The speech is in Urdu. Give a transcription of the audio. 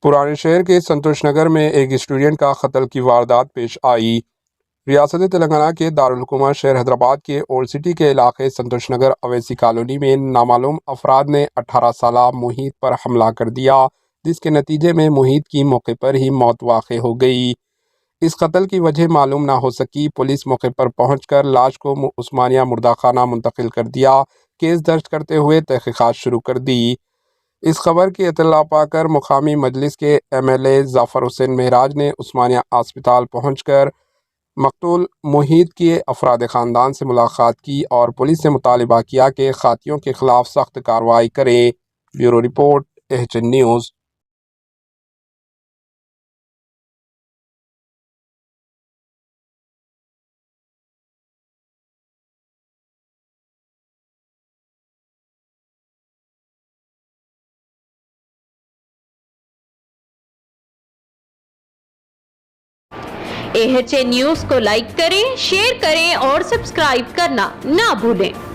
پرانے شہر کے سنتوش نگر میں ایک اسٹوڈنٹ کا قتل کی واردات پیش آئی۔ ریاست تلنگانہ کے دارالحکومت شہر حیدرآباد کے اولڈ سٹی کے علاقے سنتوش نگر اویسی کالونی میں نامعلوم افراد نے 18 سالہ محیط پر حملہ کر دیا، جس کے نتیجے میں محیط کی موقع پر ہی موت واقع ہو گئی۔ اس قتل کی وجہ معلوم نہ ہو سکی۔ پولیس موقع پر پہنچ کر لاش کو عثمانیہ مردہ خانہ منتقل کر دیا۔ کیس درج کرتے ہوئے تحقیقات شروع کر دی۔ اس خبر کی اطلاع پا کر مقامی مجلس کے MLA ظفر حسین معراج نے عثمانیہ اسپتال پہنچ کر مقتول محیط کے افراد خاندان سے ملاقات کی اور پولیس سے مطالبہ کیا کہ قاتلوں کے خلاف سخت کارروائی کرے۔ Bureau report AHN news. AHN news کو لائک کریں، شیئر کریں اور سبسکرائب کرنا نہ بھولیں۔